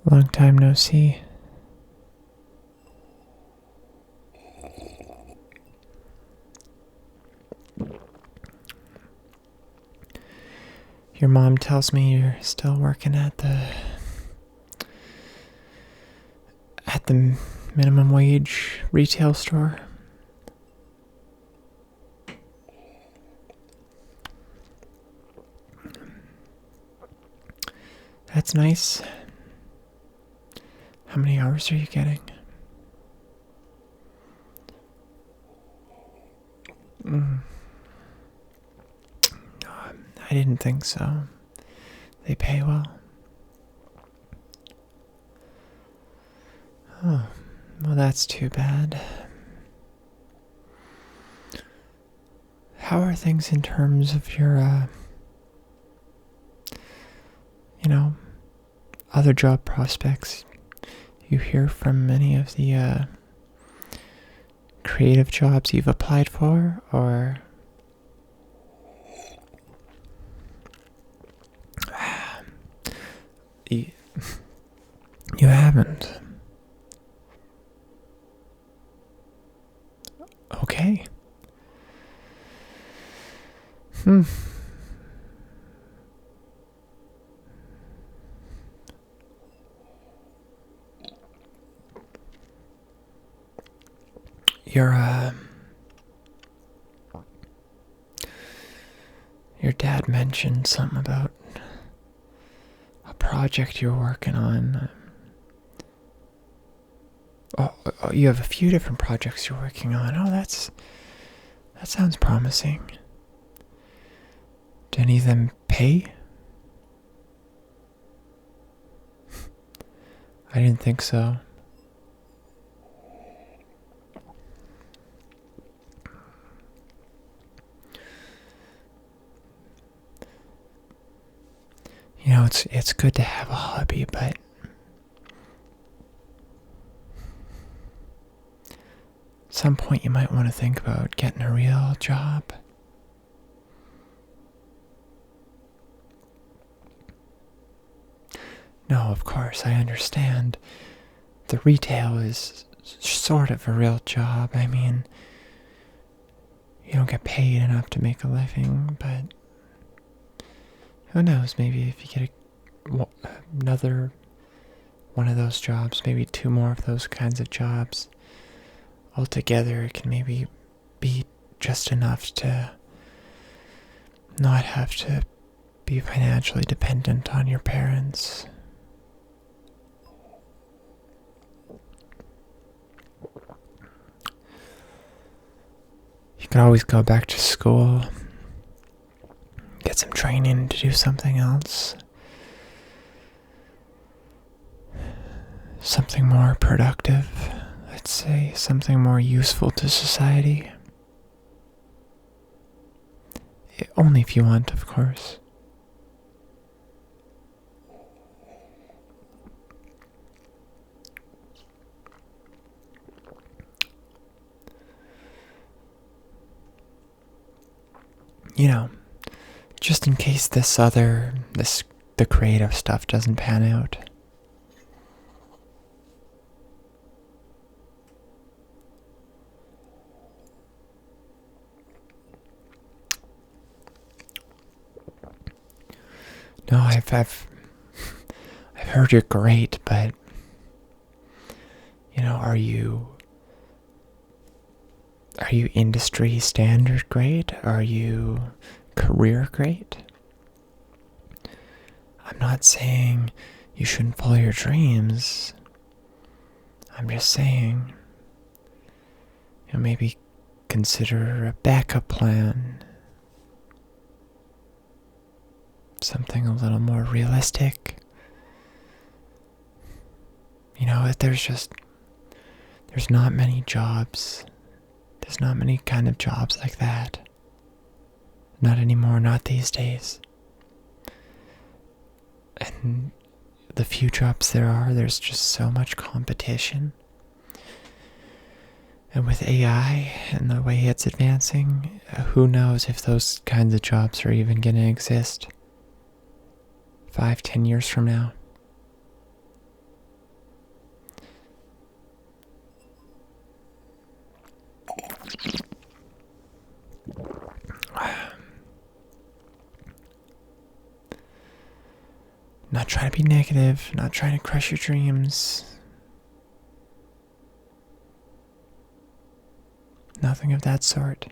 Long time no see. Your mom tells me you're still working at the minimum wage retail store. That's nice. How many hours are you getting? I didn't think so. They pay well. Oh, well, that's too bad. How are things in terms of your, other job prospects? You hear from many of the creative jobs you've applied for, or you haven't? Okay. Your dad mentioned something about a project you're working on. Oh, you have a few different projects you're working on. Oh, that sounds promising. Do any of them pay? I didn't think so. It's good to have a hobby, but at some point you might want to think about getting a real job. No, of course, I understand. The retail is sort of a real job. I mean, you don't get paid enough to make a living, but who knows, maybe if you get another one of those jobs, maybe two more of those kinds of jobs, altogether it can maybe be just enough to not have to be financially dependent on your parents. You can always go back to school, get some training to do something else. Something more productive, let's say, something more useful to society. Only if you want, of course. Just in case the creative stuff doesn't pan out. No, I've heard you're great, but are you industry standard great? Are you career great? I'm not saying you shouldn't follow your dreams. I'm just saying, maybe consider a backup plan. Something a little more realistic. There's not many jobs. There's not many kind of jobs like that. Not anymore, not these days. And the few jobs there's just so much competition. And with AI and the way it's advancing, who knows if those kinds of jobs are even going to exist 5-10 years from now. trying to be negative, not trying to crush your dreams. Nothing of that sort.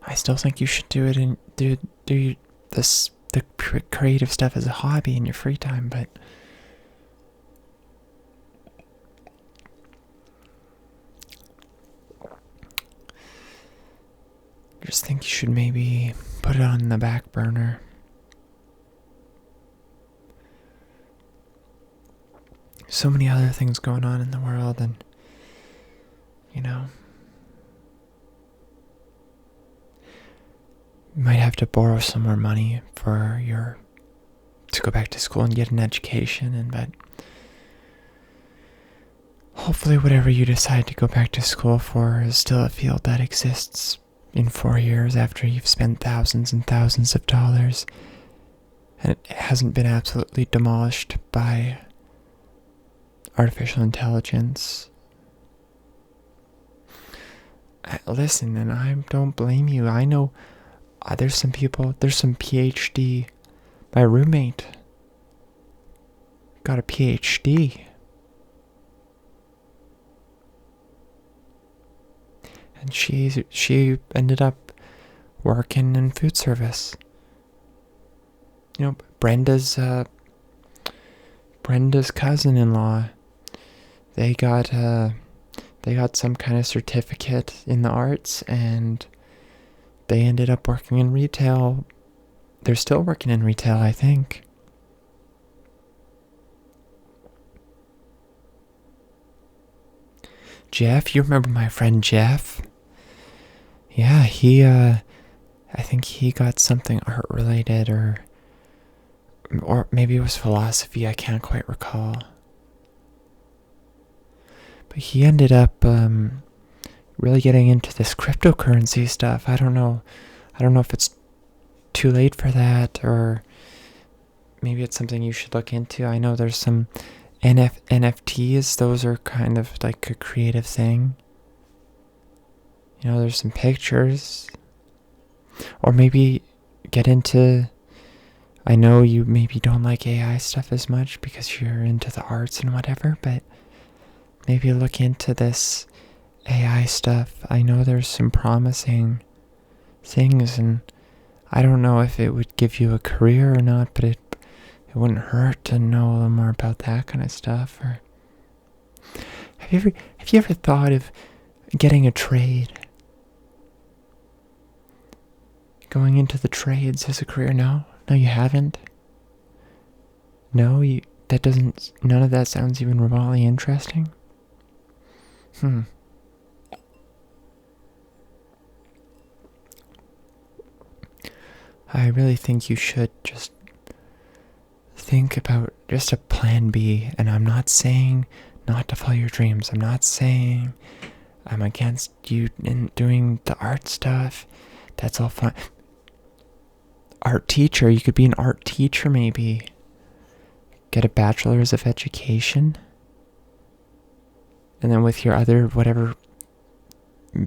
I still think you should do it and do the creative stuff as a hobby in your free time, but I just think you should maybe put it on the back burner. So many other things going on in the world, and you might have to borrow some more money to go back to school and get an education, but hopefully whatever you decide to go back to school for is still a field that exists in 4 years after you've spent thousands and thousands of dollars, and it hasn't been absolutely demolished by artificial intelligence. Listen, and I don't blame you. I know there's some PhD. My roommate got a PhD. And she ended up working in food service. Brenda's cousin-in-law, they got some kind of certificate in the arts, and they ended up working in retail. They're still working in retail, I think. Jeff, you remember my friend Jeff? Yeah, I think he got something art related, or maybe it was philosophy, I can't quite recall. But he ended up really getting into this cryptocurrency stuff. I don't know if it's too late for that, or maybe it's something you should look into. I know there's some NFTs. Those are kind of like a creative thing. There's some pictures. Or maybe get into... I know you maybe don't like AI stuff as much because you're into the arts and whatever, but maybe look into this AI stuff. I know there's some promising things, and I don't know if it would give you a career or not, but it wouldn't hurt to know a little more about that kind of stuff. Or have you ever thought of getting a trade? Going into the trades as a career? No, you haven't. No, none of that sounds even remotely interesting. I really think you should just think about just a plan B, and I'm not saying not to follow your dreams. I'm not saying I'm against you in doing the art stuff. That's all fine. Art teacher, you could be an art teacher maybe. Get a bachelor's of education. And then with your other whatever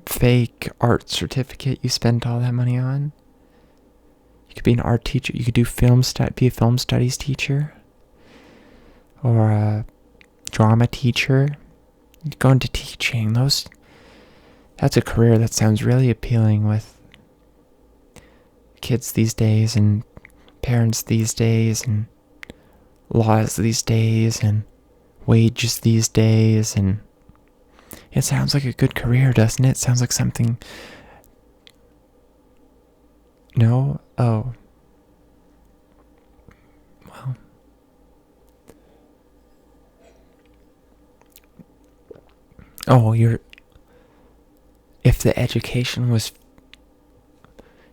fake art certificate you spent all that money on, you could be an art teacher. You could do be a film studies teacher, or a drama teacher. You could go into teaching. That's a career that sounds really appealing with kids these days, and parents these days, and laws these days, and wages these days, and it sounds like a good career, doesn't it? Sounds like something... No? Oh. Well. Oh, if the education was...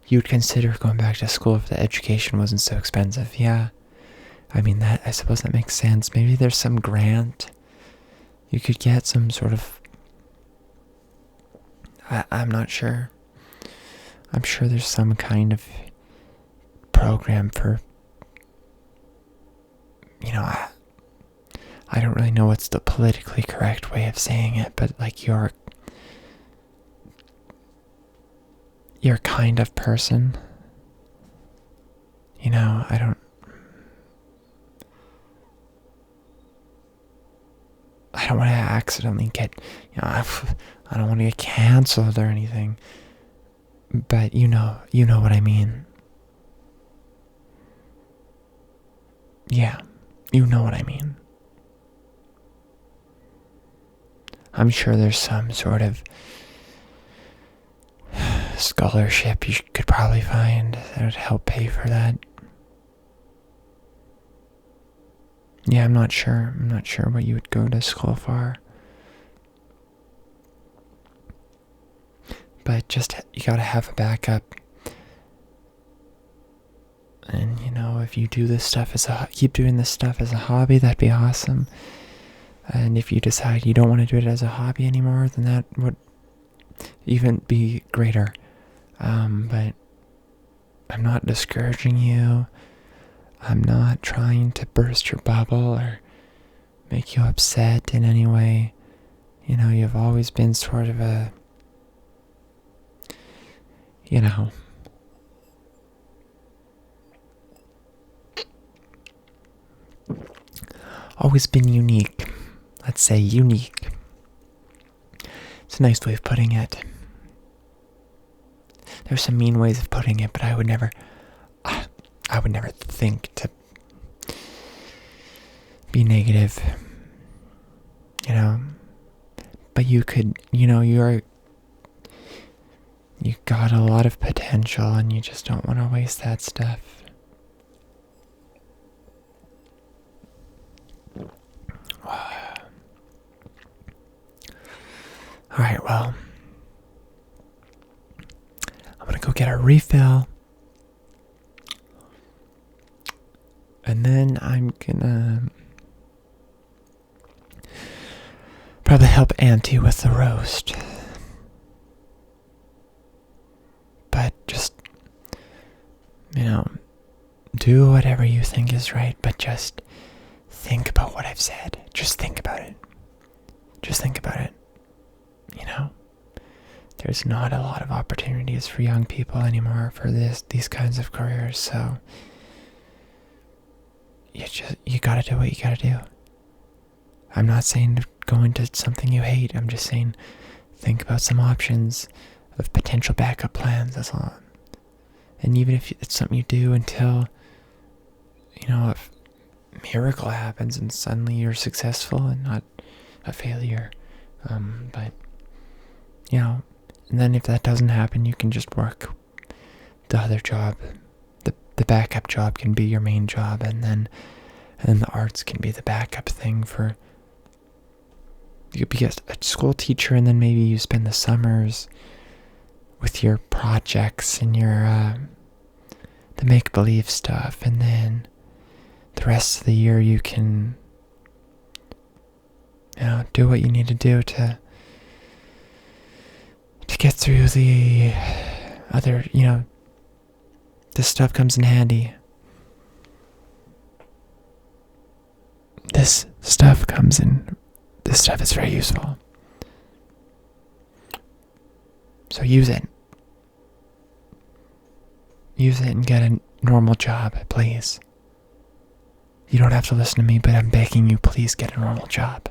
You'd consider going back to school if the education wasn't so expensive. Yeah. I mean, I suppose that makes sense. Maybe there's some grant. You could get some sort of... I'm not sure. I'm sure there's some kind of program for... I don't really know what's the politically correct way of saying it, but like your kind of person. I don't want to accidentally get, I don't want to get canceled or anything. But you know what I mean. Yeah, you know what I mean. I'm sure there's some sort of scholarship you could probably find that would help pay for that. Yeah, I'm not sure. I'm not sure what you would go to school for. But just, you gotta have a backup. And, if you do this stuff keep doing this stuff as a hobby, that'd be awesome. And if you decide you don't want to do it as a hobby anymore, then that would even be greater. But I'm not discouraging you. I'm not trying to burst your bubble or make you upset in any way. You've always been sort of a, always been unique. Let's say unique. It's a nice way of putting it. There's some mean ways of putting it, but I would never think to be negative, but you could, you got a lot of potential and you just don't want to waste that stuff. Alright, well, I'm gonna go get a refill. And then I'm gonna probably help Auntie with the roast. But just, do whatever you think is right, but just think about what I've said. Just think about it. Just think about it. There's not a lot of opportunities for young people anymore for these kinds of careers, so you gotta do what you gotta do. I'm not saying to go into something you hate. I'm just saying think about some options of potential backup plans. That's all. And even if it's something you do until a miracle happens and suddenly you're successful and not a failure. But and then if that doesn't happen, you can just work the other job. The backup job can be your main job, and then the arts can be the backup thing for. You could be a school teacher, and then maybe you spend the summers with your projects and your the make-believe stuff, and then the rest of the year you can do what you need to do to get through the other, this stuff comes in handy. This stuff is very useful. So use it. Use it and get a normal job, please. You don't have to listen to me, but I'm begging you, please get a normal job.